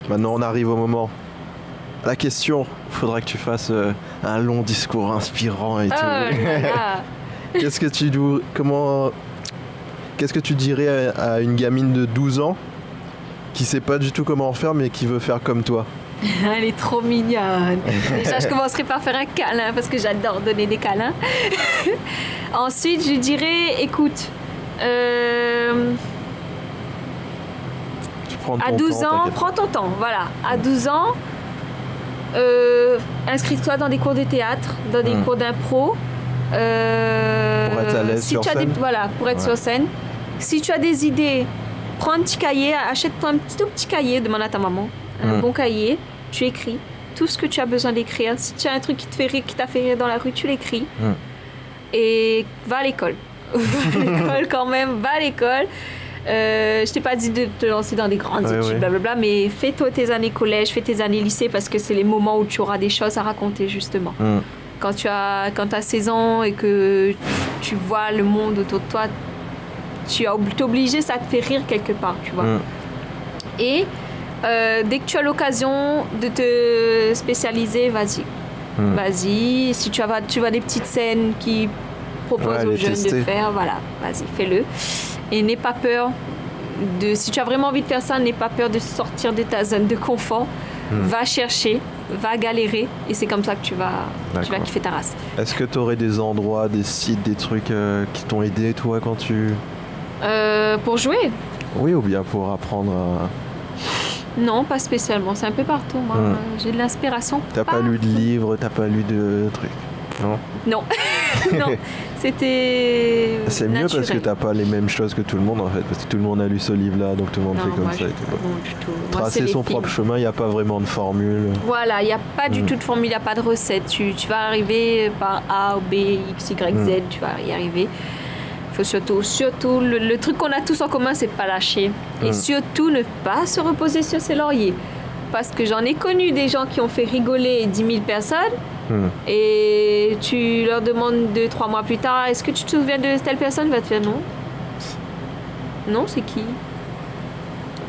Maintenant, on arrive au moment. La question, faudra que tu fasses un long discours inspirant et tout. Là là. Qu'est-ce que tu dirais à une gamine de 12 ans qui sait pas du tout comment faire mais qui veut faire comme toi? Elle est trop mignonne. Déjà, je commencerai par faire un câlin parce que j'adore donner des câlins. Ensuite, je dirais, écoute, Tu prends ton à 12 temps, ans, t'inquiète prends ton temps, voilà. À 12 ans, inscris-toi dans des cours de théâtre, dans des cours d'impro. Pour être à l'aise si sur tu as scène. voilà, pour être sur scène. Si tu as des idées, prends un petit cahier, achète-toi un tout petit cahier, demande à ta maman, un bon cahier, tu écris tout ce que tu as besoin d'écrire. Si tu as un truc qui te fait rire, qui t'a fait rire dans la rue, tu l'écris. Et va à l'école. Va à l'école quand même, va à l'école. Je t'ai pas dit de te lancer dans des grandes études, blablabla, mais fais-toi tes années collège, fais tes années lycée, parce que c'est les moments où tu auras des choses à raconter, justement. Quand tu as 16 ans et que tu vois le monde autour de toi, tu es obligé, ça te fait rire quelque part, tu vois. Et dès que tu as l'occasion de te spécialiser, vas-y. Vas-y. Si tu vois des petites scènes qui proposent aux jeunes de faire, voilà, vas-y, fais-le. Et n'aie pas peur si tu as vraiment envie de faire ça, n'aie pas peur de sortir de ta zone de confort. Va chercher, va galérer, et c'est comme ça que tu vas kiffer ta race. Est-ce que tu aurais des endroits, des sites, des trucs qui t'ont aidé, toi, quand tu... Pour jouer? Oui, ou bien pour apprendre à... Non, pas spécialement. C'est un peu partout, moi. J'ai de l'inspiration. T'as pas lu de livres, t'as pas lu de trucs? Non. Non. Non. C'était C'est mieux naturel. parce que t'as pas les mêmes choses que tout le monde, en fait. Parce que tout le monde a lu ce livre-là, donc tout le monde fait comme ça. Et tout. Bon du tout. Moi, Tracer son propre chemin, il n'y a pas vraiment de formule. Voilà, il n'y a pas du tout de formule, il n'y a pas de recette. Tu vas arriver par A ou B, X, Y, Z, tu vas y arriver. Il faut surtout le truc qu'on a tous en commun, c'est pas lâcher. Et surtout ne pas se reposer sur ses lauriers. Parce que j'en ai connu des gens qui ont fait rigoler 10 000 personnes et tu leur demandes 2-3 mois plus tard, est-ce que tu te souviens de telle personne? Va te faire non. Non, c'est qui?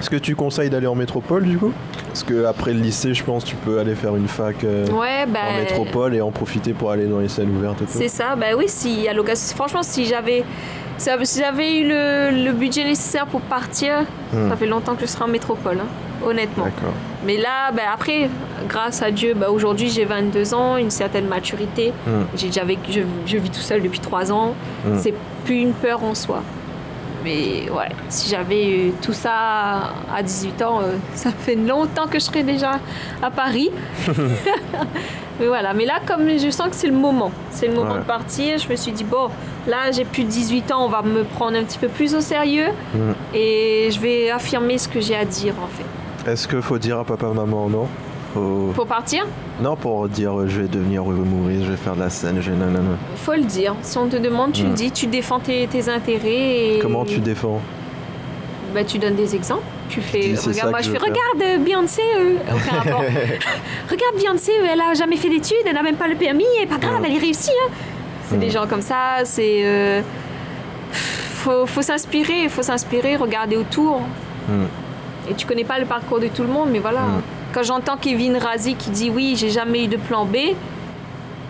Est-ce que tu conseilles d'aller en métropole, du coup? Parce qu'après le lycée, je pense que tu peux aller faire une fac en métropole et en profiter pour aller dans les scènes ouvertes et tout. C'est ça, oui, s'il y a l'occasion. Franchement, si j'avais eu le budget nécessaire pour partir, ça fait longtemps que je serais en métropole, honnêtement. D'accord. Mais là, après, grâce à Dieu, aujourd'hui j'ai 22 ans, une certaine maturité. Je vis tout seul depuis 3 ans. C'est plus une peur en soi. Mais ouais, si j'avais eu tout ça à 18 ans, ça fait longtemps que je serais déjà à Paris. Mais voilà, mais là, comme je sens que c'est le moment de partir, je me suis dit, bon, là j'ai plus de 18 ans, on va me prendre un petit peu plus au sérieux et je vais affirmer ce que j'ai à dire en fait. Est-ce qu'il faut dire à papa, maman, non? Pour partir? Non, pour dire je vais devenir humoriste, je vais faire de la scène, Faut le dire. Si on te demande, tu le dis, tu défends tes intérêts. Et... Comment tu défends? Tu donnes des exemples. Tu fais, regarde Beyoncé, aucun rapport. Regarde Beyoncé, elle a jamais fait d'études, elle n'a même pas le permis, et pas grave, elle est réussie. C'est des gens comme ça, c'est... faut s'inspirer, regarder autour. Et tu connais pas le parcours de tout le monde, mais voilà. Quand j'entends Kevin Razi qui dit oui, j'ai jamais eu de plan B,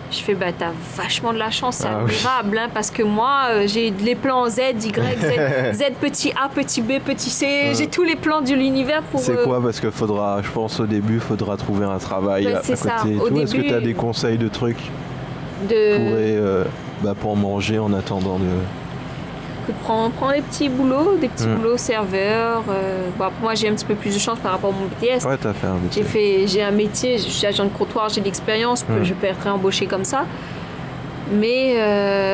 je fais t'as vachement de la chance, c'est admirable, parce que moi j'ai les plans Z, Y, Z, petit A, petit B, petit C, j'ai tous les plans de l'univers pour... C'est quoi? Parce que je pense au début, faudra trouver un travail à côté. Est-ce que tu as des conseils de trucs pour manger en attendant de... Prends des petits boulots, boulots serveurs. Moi, j'ai un petit peu plus de chance par rapport à mon BTS. Ouais, t'as fait un métier. J'ai un métier, je suis agent de comptoir, j'ai de l'expérience, je peux être réembauché comme ça. Mais...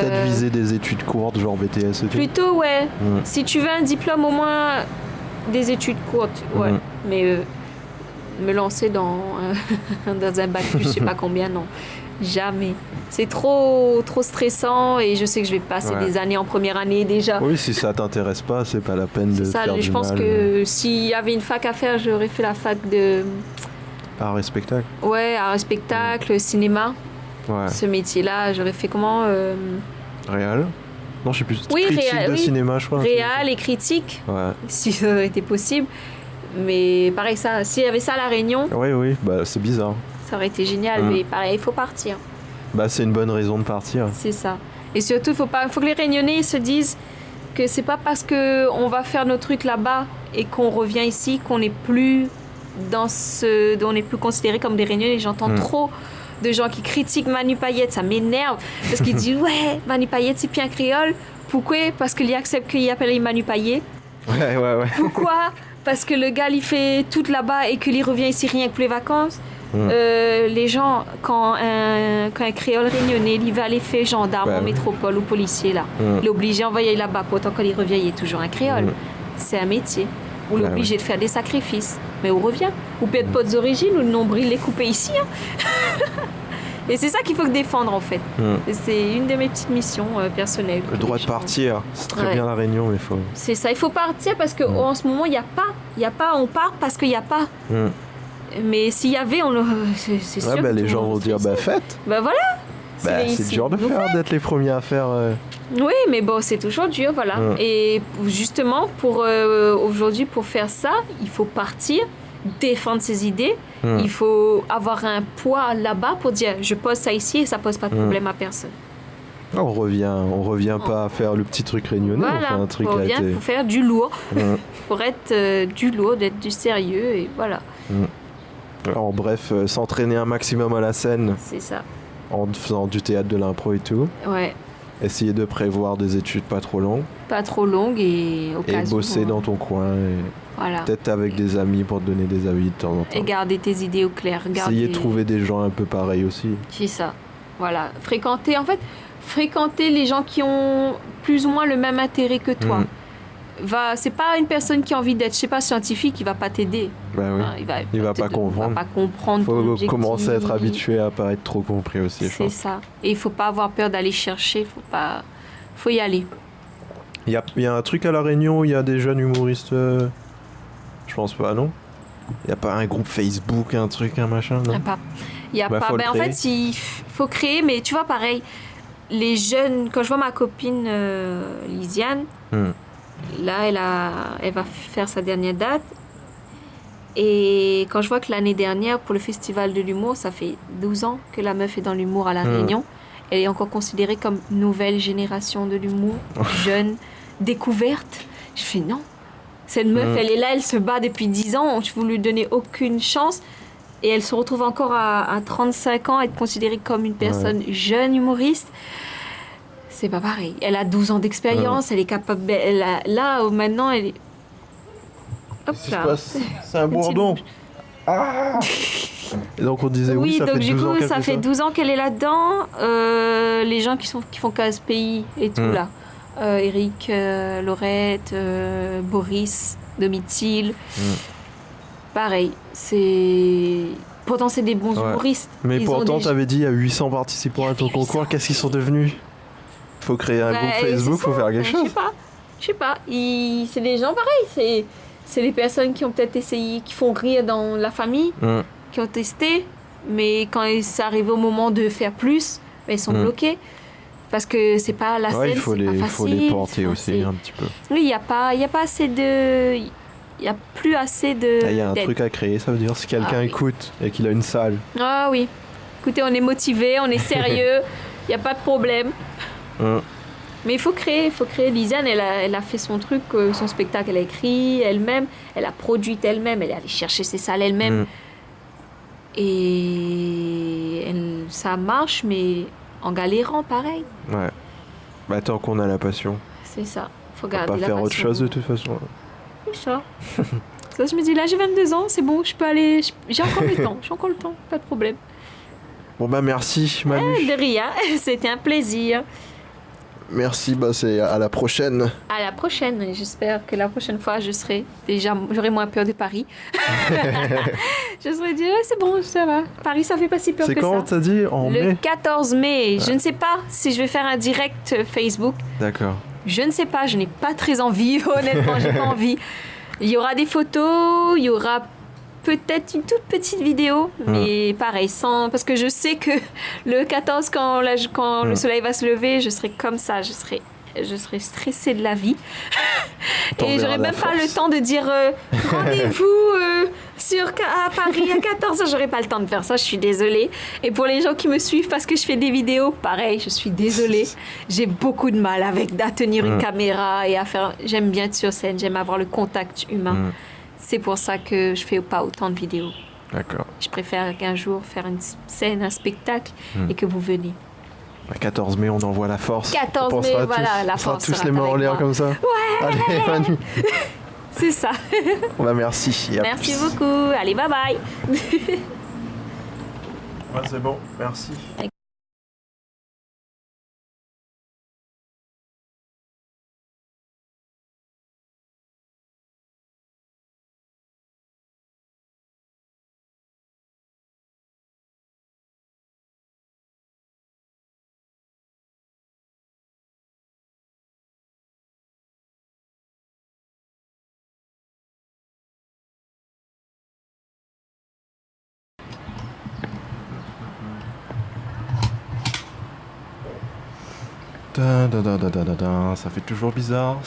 Peut-être viser des études courtes, genre BTS et tout. Plutôt, ouais. Si tu veux un diplôme, au moins des études courtes, ouais. Mais me lancer dans un bac plus, je sais pas combien, non. Jamais. C'est trop stressant et je sais que je vais passer des années en première année déjà. Oui, si ça t'intéresse pas, c'est pas la peine de faire du mal. Je pense que s'il y avait une fac à faire, j'aurais fait la fac de... Art et spectacle. Ouais, art et spectacle, cinéma. Ouais. Ce métier-là, j'aurais fait comment Réal? Non, je sais plus. Oui, critique de cinéma, je crois. Réal et critique, si ça aurait été possible. Mais pareil, ça, s'il y avait ça à La Réunion... Oui, bah c'est bizarre. Ça aurait été génial, mais pareil, il faut partir. Bah c'est une bonne raison de partir. C'est ça. Et surtout, faut que les Réunionnais se disent que c'est pas parce qu'on va faire nos trucs là-bas et qu'on revient ici qu'on n'est plus on n'est plus considéré comme des Réunionnais. J'entends trop de gens qui critiquent Manu Payette, ça m'énerve. Parce qu'ils disent, ouais, Manu Payette, c'est plus un créole. Pourquoi? Parce qu'il accepte qu'il appelle Manu Payette. Ouais. Pourquoi? Parce que le gars, il fait tout là-bas et qu'il revient ici rien que pour les vacances. Les gens, quand un créole réunionnais, il va aller faire gendarme en métropole ou policier, là. Il est obligé d'envoyer là-bas. Pourtant, quand il revient, il est toujours un créole. C'est un métier. On est obligé de faire des sacrifices. Mais on revient. Ou peut-être pas d'origine, ou le nombril est coupé ici. Hein. Et c'est ça qu'il faut défendre, en fait. C'est une de mes petites missions personnelles. Le droit de partir, c'est très bien La Réunion, mais il faut... C'est ça, il faut partir parce qu'en ce moment, il n'y a pas. On part parce qu'il n'y a pas. Mais s'il y avait, c'est sûr. Les gens vont dire, faites. Voilà. C'est dur de faire, d'être les premiers à faire. Oui, mais bon, c'est toujours dur, voilà. Et justement, aujourd'hui, pour faire ça, il faut partir, défendre ses idées. Il faut avoir un poids là-bas pour dire, je pose ça ici et ça pose pas de problème à personne. On revient pas à faire le petit truc réunionnais, on fait un truc on revient pour faire du lourd, pour être du lourd, d'être du sérieux, et voilà. Alors bref, s'entraîner un maximum à la scène. C'est ça. En faisant du théâtre, de l'impro et tout. Ouais. Essayer de prévoir des études pas trop longues. Pas trop longues et au cas où. Et bosser dans ton coin. Voilà. Peut-être avec des amis pour te donner des avis de temps en temps. Et garder tes idées au clair. Essayer de trouver des gens un peu pareils aussi. C'est ça. Voilà. Fréquenter les gens qui ont plus ou moins le même intérêt que toi. C'est pas une personne qui a envie d'être, scientifique, il va pas t'aider. Il va pas comprendre. Il va pas comprendre. Faut commencer à être habitué à pas être trop compris aussi. C'est ça. Et il faut pas avoir peur d'aller chercher. Faut y aller. Il y a un truc à La Réunion où il y a des jeunes humoristes. Je pense pas, non. Il y a pas un groupe Facebook, un truc, un machin, non. Il y a pas. En fait, il faut créer, mais tu vois, pareil. Les jeunes, quand je vois ma copine Lisiane. Là, elle va faire sa dernière date. Et quand je vois que l'année dernière, pour le Festival de l'humour, ça fait 12 ans que la meuf est dans l'humour à La Réunion. Elle est encore considérée comme nouvelle génération de l'humour, jeune, découverte. Je fais non. Cette meuf, elle est là, elle se bat depuis 10 ans. Je ne veux lui donner aucune chance. Et elle se retrouve encore à 35 ans, à être considérée comme une personne jeune humoriste. C'est pas pareil. Elle a 12 ans d'expérience, elle est capable... maintenant, elle est... Hop là. C'est un bourdon. Et donc on disait ça fait 12 ans. Ça fait 12 ans qu'elle est là-dedans. Les gens qui font Case Pays et tout là. Eric, Laurette, Boris, Domitil. Pareil, pourtant c'est des bons humoristes. Mais pourtant t'avais dit il y a 800 participants à ton concours, qu'est-ce qu'ils sont devenus? Faut créer un groupe Facebook, faut faire quelque chose. Je sais pas. C'est des gens pareils. C'est les personnes qui ont peut-être essayé, qui font rire dans la famille, qui ont testé, mais quand ça arrive au moment de faire plus, ils sont bloqués. Parce que c'est pas la scène, c'est pas facile. Il faut les porter aussi un petit peu. Oui, il y a pas assez de... Il n'y a plus assez de... Il y a un truc à créer, ça veut dire si quelqu'un écoute et qu'il a une salle. Ah oui. Écoutez, on est motivé, on est sérieux, il n'y a pas de problème. Mais il faut créer. Lisiane, elle a fait son truc, son spectacle, elle a écrit elle-même, elle a produit elle-même, elle est allée chercher ses salles elle-même. Et ça marche, mais en galérant, pareil. Ouais. Tant qu'on a la passion. C'est ça. Faut garder la passion. Pas faire autre chose de toute façon. C'est ça. Ça, je me dis, là, j'ai 22 ans, c'est bon, je peux aller... J'ai encore le temps, pas de problème. Bon, merci, Manu. De rien, c'était un plaisir. Merci, c'est à la prochaine. À la prochaine, j'espère que la prochaine fois, j'aurai moins peur de Paris. Je serai dit, c'est bon, ça va. Paris, ça fait pas si peur que ça. C'est quand t'as dit en mai? Le 14 mai. Je ne sais pas si je vais faire un direct Facebook. D'accord. Je ne sais pas, je n'ai pas très envie, honnêtement, j'ai pas envie. Il y aura des photos, il y aura peut-être une toute petite vidéo, mais pareil, parce que je sais que le 14, quand le soleil va se lever, je serai comme ça, je serai je serais stressée de la vie. T'en Et verras j'aurais la même pas force. le temps de dire rendez-vous à Paris à 14h. J'aurais pas le temps de faire ça, je suis désolée. Et pour les gens qui me suivent parce que je fais des vidéos, pareil, je suis désolée. J'ai beaucoup de mal à tenir une caméra et à faire. J'aime bien être sur scène, j'aime avoir le contact humain. C'est pour ça que je fais pas autant de vidéos. D'accord. Je préfère qu'un jour faire une scène, un spectacle et que vous veniez. Le 14 mai, on envoie la force. 14 On mai, pensera voilà, tous, la on sera force tous sera les mains en avec l'air moi. comme ça. Ouais. Allez, Manu. C'est ça. Merci. Et à Merci plus. beaucoup. Allez, bye bye. Ouais, c'est bon. Merci. Ça fait toujours bizarre.